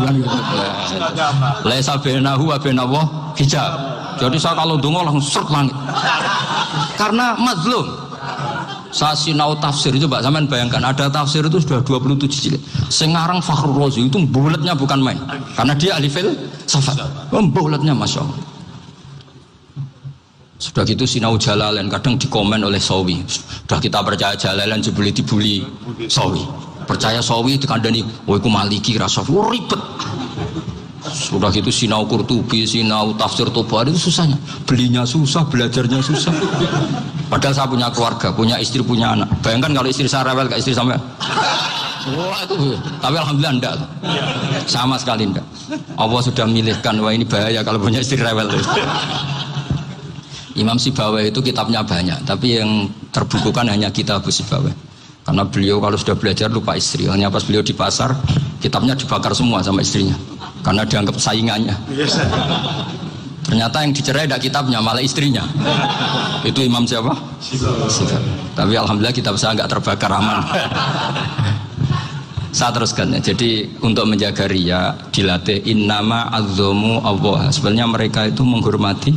A: Laisa bainahu wa bainallah hijab. Jadi saya kalau donga langsung seret langit. Karena mazlum. Saya sinau tafsir itu, Mbak, sampean bayangkan ada tafsir itu sudah 27 jilid. Sing ngarang Fakhrul Razi itu buletnya bukan main. Karena dia ahli filsafat. Buletnya Masya Allah. Sudah gitu sinau Jalalain kadang dikomen oleh Sawi. Sudah kita percaya Jalalain dibuli Sawi. Percaya Sawi dikandani, "Oh iku Maliki rasa ribet." Sudah gitu sinau Qurtubi, sinau tafsir Tabari itu susahnya. Belinya susah, belajarnya susah. Padahal saya punya keluarga, punya istri, punya anak. Bayangkan kalau istri saya rewel kayak istri sampai. Wah itu, tapi alhamdulillah enggak. Sama sekali enggak. Allah sudah milihkan, wah ini bahaya kalau punya istri rewel. Imam Sibawai itu kitabnya banyak, tapi yang terbukukan hanya kitab Sibawai. Karena beliau kalau sudah belajar lupa istri. Hanya pas beliau di pasar, kitabnya dibakar semua sama istrinya. Karena dianggap saingannya. Ternyata yang dicerai tidak kitabnya, malah istrinya. Itu Imam siapa? Sibawai. Tapi alhamdulillah kitab saya nggak terbakar, aman. Saya teruskan ya. Jadi untuk menjaga riya dilatih innama azzamu Allah. Sebenarnya mereka itu menghormati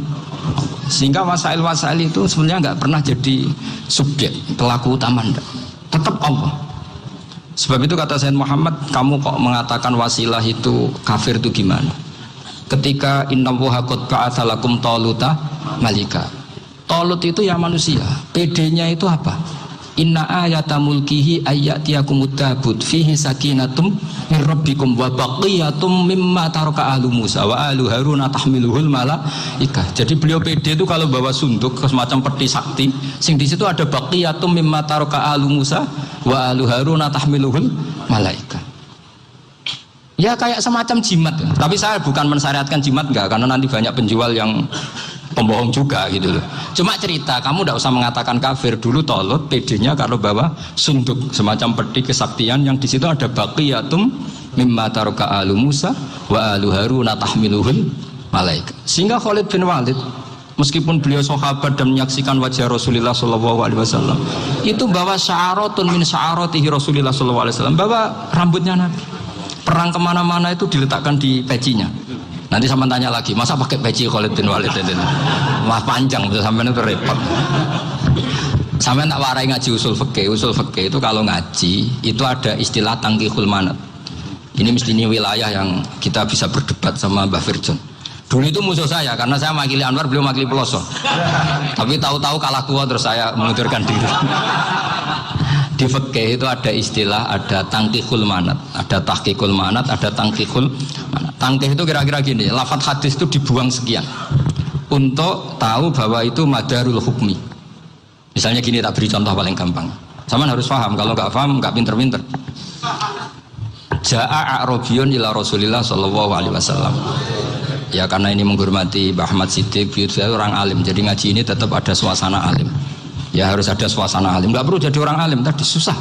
A: Allah. Sehingga wasail itu sebenarnya nggak pernah jadi subjek pelaku utama, enggak. Tetap Allah. Sebab itu kata Sayyid Muhammad, kamu kok mengatakan wasilah itu kafir itu gimana? Ketika innallaha qad ba'atsa lakum taluta malika. Talut itu ya manusia. PD-nya itu apa? Inna ayata mulkihi ayyatiyakumud tabut fihi sakinatum min rabbikum wa baqiyatum mimma taraka ahlu Musa wa ahlu Haruna tahmiluhul malaika. Jadi beliau pede itu kalau bawa sunduk semacam peti sakti, sing di situ ada baqiyatum mimma taraka ahlu Musa wa ahlu Haruna tahmiluhul malaika. Ya kayak semacam jimat. Tapi saya bukan mensyariatkan jimat enggak, karena nanti banyak penjual yang pembohong juga gitu loh. Cuma cerita, kamu tidak usah mengatakan kafir. Dulu Tolut PD-nya kalau bawa sunduk semacam peti kesaktian yang di situ ada baqiyatum mimma taraka alu Musa wa alu Harun tahmiluhul malaikat. Sehingga Khalid bin Walid meskipun beliau sahabat dan menyaksikan wajah Rasulullah SAW, itu bawa sya'aratun min sya'aratihi Rasulullah SAW, bawa rambutnya Nabi. Perang kemana-mana itu diletakkan di pecinya. Nanti sama tanya lagi, masa pakai peci Khalid bin Walid itu? Wah panjang, sampai itu repot. Sampai tak warai ngaji usul fikih. Usul fikih itu kalau ngaji itu ada istilah tangkihul manat. Ini mesti ini wilayah yang kita bisa berdebat sama Mbah Firjon. Dulu itu musuh saya karena saya makili Anwar, beliau makili Peloso. Tapi tahu-tahu kalah tua terus saya mengundurkan diri. Di fikih itu ada istilah, ada tangkihul manat, ada tahqiqul manat, ada tangkihul manat. Tangkih itu kira-kira gini, lafadz hadis itu dibuang sekian untuk tahu bahwa itu madarul hukmi. Misalnya gini, tak beri contoh paling gampang. Sama harus paham, kalau nggak paham nggak pinter-pinter. Ja'a a'rabiyun ila Rasulillah sallallahu alaihi wasallam. Ya karena ini menghormati Mbah Ahmad Siddiq, beliau orang alim, jadi ngaji ini tetap ada suasana alim. Ya harus ada suasana alim, nggak perlu jadi orang alim, tadi susah.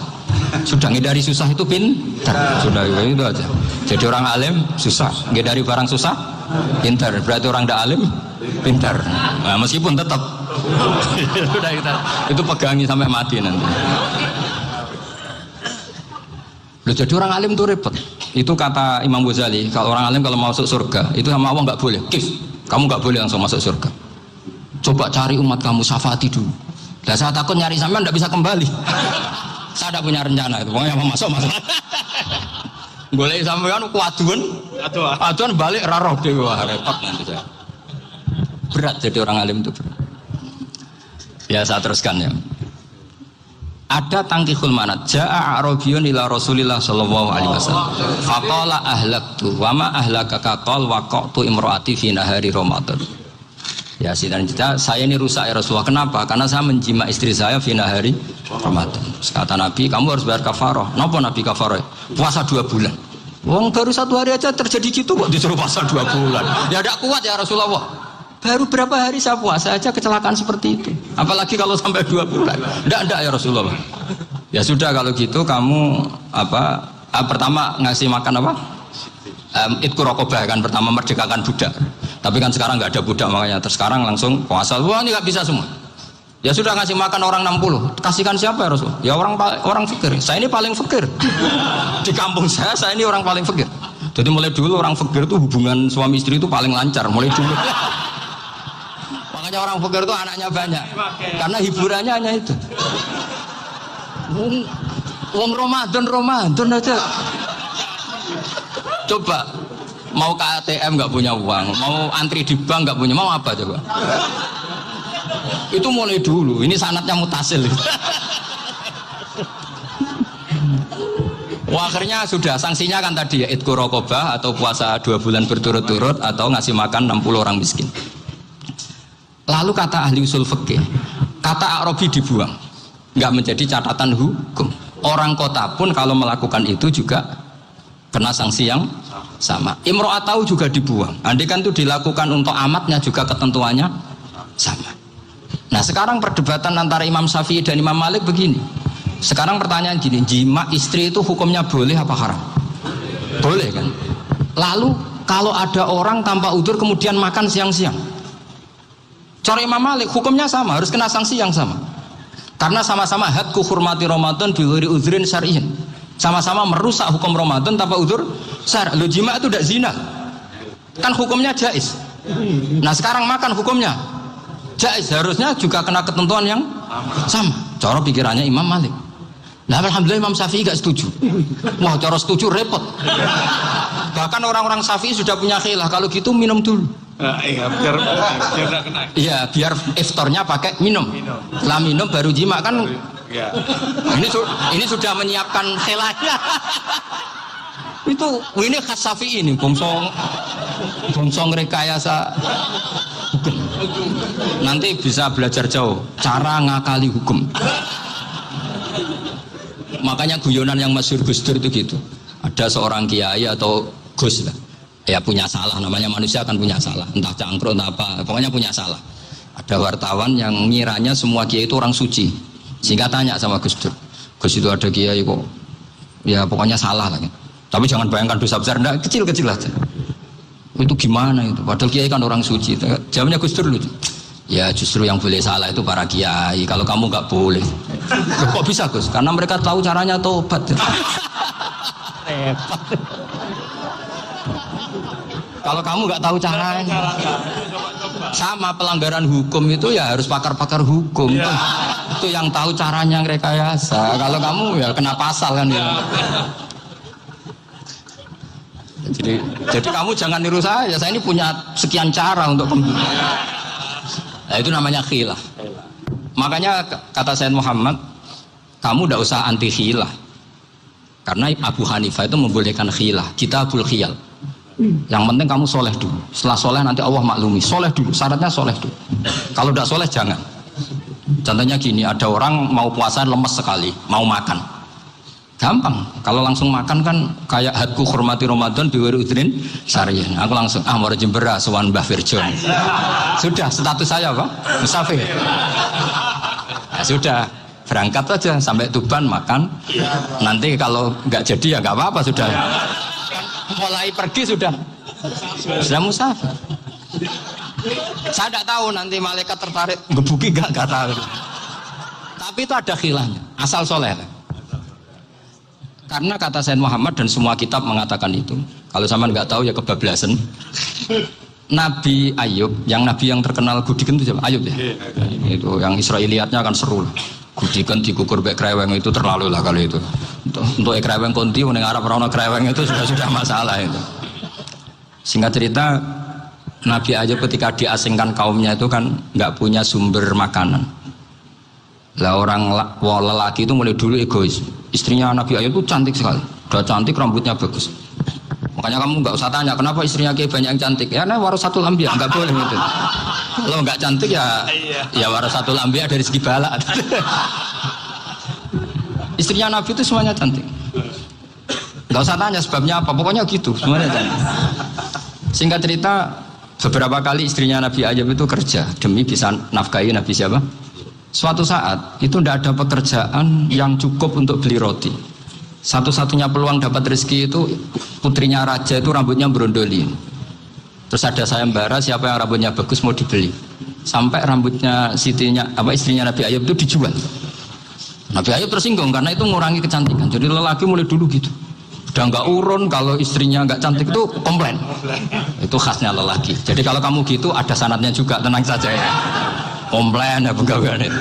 A: Sudah ngedari susah itu pintar, sudah itu aja. Jadi orang alim susah, ngedari barang susah pintar, berarti orang tidak alim pintar. Nah, meskipun tetap sudah itu pegangi sampai mati nanti. Loh, jadi orang alim itu repot. Itu kata Imam Ghazali, kalau orang alim kalau mau masuk surga itu sama Allah nggak boleh. Kif, kamu nggak boleh langsung masuk surga. Coba cari umat kamu, syafaati dulu. Dan saya takut nyari sampean tidak bisa kembali. Saya tidak punya rencana itu. Pokoknya mau masuk. Boleh sampean kuaduan, aduan balik raroh deh, wah repot nanti saya. Berat jadi orang alim itu berat. Ya saya teruskan ya. Ada tangkihul manat. Ja'a a'rabiyun ila Rasulillah sallallahu alaihi wasallam. Faqala ahlaktu wa ma ahlakaka qal waqa'tu imraati fi nahari Ramadan. Ya sidang cerita, saya ini rusak ya Rasulullah. Kenapa? Karena saya menjima istri saya fi nahari Ramadan. Kata Nabi, kamu harus bayar kafarah. Napa Nabi kafarah? Puasa 2 bulan. Wong baru 1 hari aja terjadi gitu kok disuruh puasa 2 bulan. Ya tidak kuat ya Rasulullah. Baru berapa hari saya puasa aja kecelakaan seperti itu. Apalagi kalau sampai 2 bulan. Tidak ya Rasulullah. Ya sudah kalau gitu kamu pertama ngasih makan apa? Idku rokobah kan, pertama merdekakan budak. Tapi kan sekarang nggak ada budak, makanya terus sekarang langsung puasa. Wah ini nggak bisa semua. Ya sudah ngasih makan orang 60. Kasihkan siapa ya Rasul? Ya orang fakir. Saya ini paling fakir. Di kampung saya ini orang paling fakir. Jadi mulai dulu orang fakir itu hubungan suami istri itu paling lancar. Mulai dulu. Makanya orang fakir itu anaknya banyak. Karena hiburannya hanya itu. Wong Ramadan aja. Coba mau ke ATM nggak punya uang, mau antri di bank nggak punya, mau apa coba? Itu mulai dulu. Ini sanatnya mutasil. Wah, akhirnya sudah sanksinya kan tadi ya idku rokobah atau puasa 2 bulan berturut-turut atau ngasih makan 60 orang miskin. Lalu kata ahli usul fikih, kata a'rabi dibuang, nggak menjadi catatan hukum. Orang kota pun kalau melakukan itu juga kena sanksi yang sama. Imro'atau juga dibuang. Andai kan itu dilakukan untuk amatnya juga ketentuannya sama. Nah sekarang perdebatan antara Imam Syafi'i dan Imam Malik begini. Sekarang pertanyaan gini, jima istri itu hukumnya boleh apa haram? Boleh kan? Lalu kalau ada orang tanpa udzur kemudian makan siang-siang, cara Imam Malik hukumnya sama, harus kena sanksi yang sama. Karena sama-sama hadku hurmati Ramadan bi ghairi udzrin syar'iyyin. Sama-sama merusak hukum Ramadan tanpa udzur syar'. Lo jima itu tidak zina. Kan hukumnya jaiz. Nah sekarang makan hukumnya jaiz, harusnya juga kena ketentuan yang sama. Cara pikirannya Imam Malik. Nah alhamdulillah Imam Syafi'i gak setuju. Wah cara setuju repot. Bahkan orang-orang Syafi'i sudah punya khilaf, kalau gitu minum dulu. Iya biar iftarnya pakai minum. Setelah minum baru jima kan. Ya. Ini sudah menyiapkan khilafnya. Ini khas Syafi'i ini, bongsong rekayasa hukum. Nanti bisa belajar jauh cara ngakali hukum. Makanya guyonan yang masyhur Gus Dur itu gitu. Ada seorang kiai atau Gus lah, ya punya salah, namanya manusia kan punya salah, entah cangkruk entah apa, pokoknya punya salah. Ada wartawan yang ngiranya semua kiai itu orang suci, sehingga tanya sama Gus Dur, Gus itu ada kiai kok, ya pokoknya salah lah. Tapi jangan bayangkan dosa besar, enggak, kecil-kecil aja. Itu gimana itu? Padahal kiai kan orang suci. Jawabnya Gus Dur lucu. Ya justru yang boleh salah itu para kiai. Kalau kamu nggak boleh. Kok bisa Gus? Karena mereka tahu caranya tobat. Repot. Kalau kamu nggak tahu caranya. Sama pelanggaran hukum itu ya harus pakar-pakar hukum. Itu yang tahu caranya rekayasa. Kalau kamu ya kena pasal kan ya. Jadi kamu jangan niru saya. Saya ini punya sekian cara untuk nah, itu namanya khilah. Makanya kata Sayyid Muhammad, kamu tidak usah anti khilah. Karena Abu Hanifah itu membolehkan khilah. Kitabul khiyal. Yang penting kamu soleh dulu. Setelah soleh nanti Allah maklumi. Soleh dulu. Syaratnya soleh dulu. Kalau tidak soleh jangan. Contohnya gini, ada orang mau puasa lemes sekali, mau makan. Gampang. Kalau langsung makan kan kayak hadku hormati Ramadan biwiri udrin syariah. Aku langsung mau jembera sowan Mbah Firjon. Sudah status saya Pak musafir. Ya sudah berangkat aja sampai Tuban makan. Nanti kalau nggak jadi ya nggak apa-apa sudah. Mulai pergi sudah musafir. Saya tidak tahu nanti malaikat tertarik ngebuki nggak tahu. Tapi itu ada khilafnya. Asal soleh. Karena kata Sayyid Muhammad dan semua kitab mengatakan itu. Kalau zaman nggak tahu ya kebablasan. Nabi Ayub, nabi yang terkenal Gudiken itu siapa? Ayub ya. Itu yang Israiliyatnya akan seru. Gudiken dikukur bek kreweng itu terlalu lah kalau itu. Untuk kreweng konti meneng Arab orang kreweng itu sudah masalah itu. Singkat cerita, Nabi Ayub ketika diasingkan kaumnya itu kan nggak punya sumber makanan. Lah orang lelaki itu mulai dulu egois. Istrinya Nabi Ayub itu cantik sekali, udah cantik, rambutnya bagus. Makanya kamu nggak usah tanya kenapa istrinya kayak banyak yang cantik. Ya nah warasatul anbiya, nggak boleh gitu. Kalau nggak cantik ya warasatul anbiya dari segi balak. Istrinya Nabi itu semuanya cantik. Nggak usah tanya sebabnya apa, pokoknya gitu semuanya cantik. Singkat cerita, beberapa kali istrinya Nabi Ayub itu kerja demi bisa nafkahi Nabi siapa? Suatu saat itu tidak ada pekerjaan yang cukup untuk beli roti. Satu-satunya peluang dapat rezeki itu putrinya raja itu rambutnya berondoli. Terus ada sayembara siapa yang rambutnya bagus mau dibeli. Sampai rambutnya istrinya Nabi Ayub itu dijual. Nabi Ayub tersinggung karena itu mengurangi kecantikan. Jadi lelaki mulai dulu gitu. Udah nggak urun kalau istrinya nggak cantik itu komplain. Itu khasnya lelaki. Jadi kalau kamu gitu ada sanadnya juga, tenang saja ya. Komplain ya pegawai itu.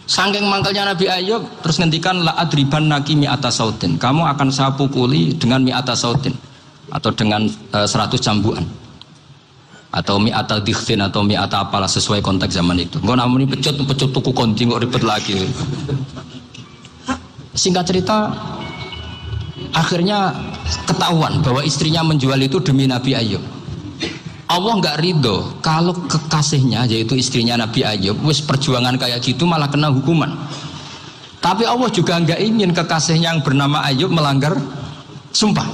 A: Saking mangkalnya Nabi Ayub terus ngendikan la adriban naki mi'ata sautin. Kamu akan saya pukuli dengan mi'ata sautin atau dengan 100 cambukan. Atau mi'ata dikhtin atau mi'ata apalah sesuai konteks zaman itu. Engko namun pecut tuku konting kok ribet lagi. Singkat cerita akhirnya ketahuan bahwa istrinya menjual itu demi Nabi Ayub. Allah nggak ridho kalau kekasihnya yaitu istrinya Nabi Ayub wis perjuangan kayak gitu malah kena hukuman. Tapi Allah juga nggak ingin kekasihnya yang bernama Ayub melanggar sumpah.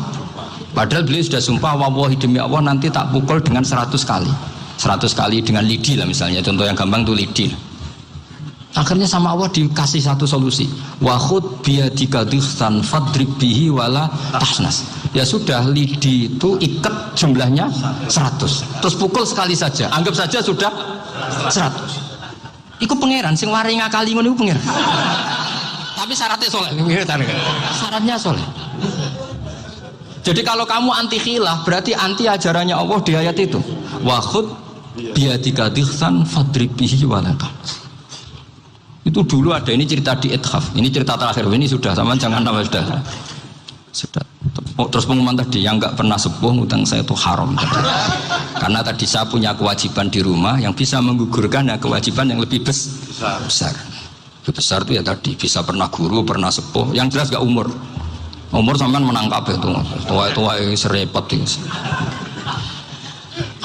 A: Padahal beliau sudah sumpah wallahi demi Allah nanti tak pukul dengan 100 kali. 100 kali dengan lidi lah misalnya, contoh yang gampang tuh lidi. Akhirnya sama Allah dikasih satu solusi. Wa khud biyadika dhihsan fadrib bihi wala tahnas. Ya sudah, lidi itu ikat jumlahnya 100. Terus pukul sekali saja. Anggap saja sudah 100. Iku pangeran sing wari ngakali ngono iku pangeran. Tapi syaratnya soleh. Syaratnya soleh. Jadi kalau kamu anti khilaf berarti anti ajarannya Allah di ayat itu. Wa khud biyadika dhihsan fadrib bihi wala tahnas. Itu dulu ada, ini cerita di Ithaf, ini cerita terakhir, ini sudah sama jangan tambah sudah. Terus pengumuman tadi yang nggak pernah sepuh utang saya itu haram tadi. Karena tadi saya punya kewajiban di rumah yang bisa menggugurkan ya kewajiban yang lebih besar. Lebih besar itu ya tadi bisa pernah guru, pernah sepuh, yang jelas nggak umur sampean menang kabeh itu tua serepot itu.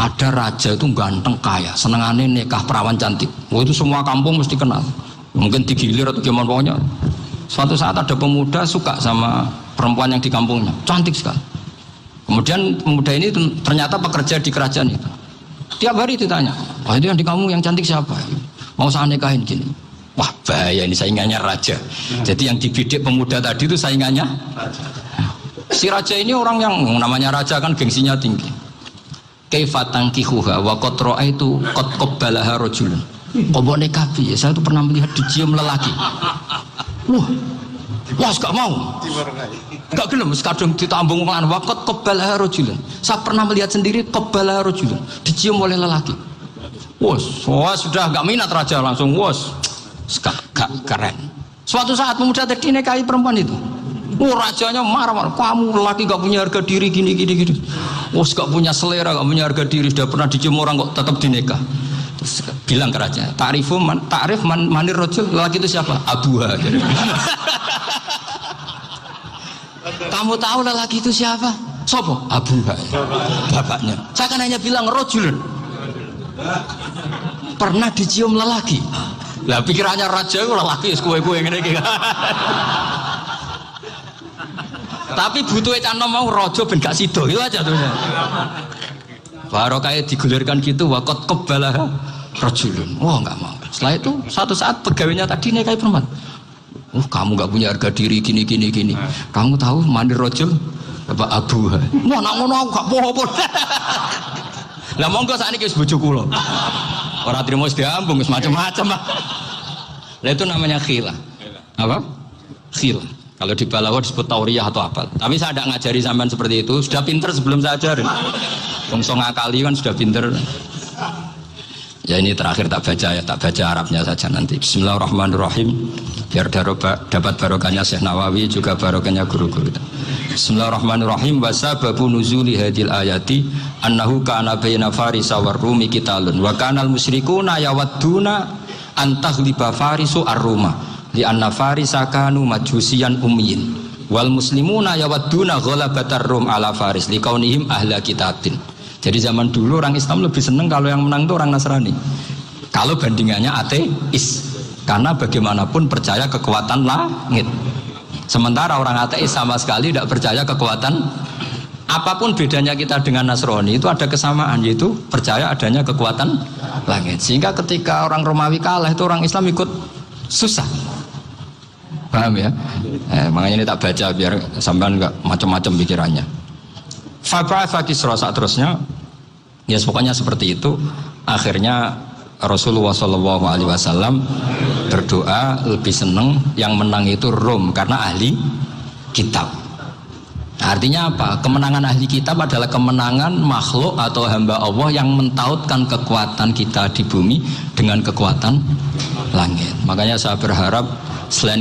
A: Ada raja itu ganteng kaya, senengane nikah perawan cantik. Itu semua kampung mesti kenal. Mungkin digilir atau gimana pokoknya. Suatu saat ada pemuda suka sama perempuan yang di kampungnya, cantik sekali. Kemudian pemuda ini ternyata pekerja di kerajaan itu. Tiap hari ditanya, wah itu yang di kamu yang cantik siapa? Mau saya nikahin gini. Wah bahaya ini saingannya raja. Jadi yang dibidik pemuda tadi itu saingannya si raja ini orang yang namanya raja kan gengsinya tinggi. Kaifatan kihuha wa qad ra'aitu qad qabbalaha rajulun. Kobok nikahi, saya itu pernah melihat dicium lelaki. Wah, gak mau. Gak gelem, kadang ditambung lan wa qad qabbalaha rajulun. Saya pernah melihat sendiri qabbalaha rajulun, dicium oleh lelaki. Wah, sudah gak minat raja langsung gak keren. Suatu saat pemuda tadi nikahi perempuan itu. Rajanya marah-marah, kamu lelaki gak punya harga diri gini. Gak punya selera, gak punya harga diri, sudah pernah dicium orang kok tetap dinikah. Terus bilang ke raja, ta'rif manir rajul, lelaki itu siapa? Abuha. Kamu tahu lelaki itu siapa? Sopo? Abuha. Bapaknya. Saya kan hanya bilang rajulun. Pernah dicium lelaki. Lah pikirannya raja itu lelaki kue-kue ngene. Tapi butuh canom mau rojo ben gak sido itu aja tuh. Baru kayak digulirkan gitu wakot kebalah rajulun. Wah nggak mau. Setelah itu satu saat pegawainya tadi nikahi perempuan. Kamu nggak punya harga diri gini. Kamu tahu mandir rajul Bapak Abu. Wah nak ngono aku gak apa-apa. Lah monggo sakniki wis bojo kula. Ora trimo wis diambung wis macam-macam. Lah itu namanya khilah. Apa? Khilah. Kalau di Balawa disebut tauriyah atau apa. Tapi saya tidak ngajari sampean seperti itu. Sudah pinter sebelum saya ajarin. Bongso ngakali kan sudah pinter. Ya ini terakhir tak baca Arabnya saja nanti. Bismillahirrahmanirrahim. Biar dapat barokahnya Syekh Nawawi juga barokahnya guru-guru. Bismillahirrahmanirrahim. Wasababu nuzuli hadil ayati annahu kana baina farisa war rumi qitalun wa kanal musyrikuna yawadduna antaghliba farisu ar-ruma. Di anna farisa kanu majusiyan ummiyin wal muslimuna yawadduna ghalabatar rum ala faris liqaunihim ahla kitabin. Jadi zaman dulu orang Islam lebih senang kalau yang menang itu orang Nasrani. Kalau bandingannya ateis. Karena bagaimanapun percaya kekuatan langit. Sementara orang ateis sama sekali tidak percaya kekuatan. Apapun bedanya kita dengan Nasrani itu ada kesamaan, yaitu percaya adanya kekuatan langit. Sehingga ketika orang Romawi kalah itu orang Islam ikut susah. Paham ya? Makanya ini tak baca biar sampean enggak macam-macam pikirannya. Fab'atha Kisra saat terusnya, ya pokoknya seperti itu. Akhirnya Rasulullah SAW berdoa lebih senang yang menang itu Rom karena ahli kitab. Artinya apa? Kemenangan ahli kitab adalah kemenangan makhluk atau hamba Allah yang mentautkan kekuatan kita di bumi dengan kekuatan langit. Makanya saya berharap selain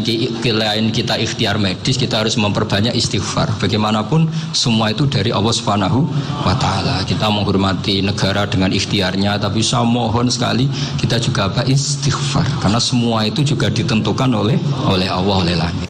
A: kita ikhtiar medis, kita harus memperbanyak istighfar. Bagaimanapun semua itu dari Allah Subhanahu wa Ta'ala. Kita menghormati negara dengan ikhtiarnya, tapi saya mohon sekali kita juga istighfar, karena semua itu juga ditentukan oleh Allah, oleh langit.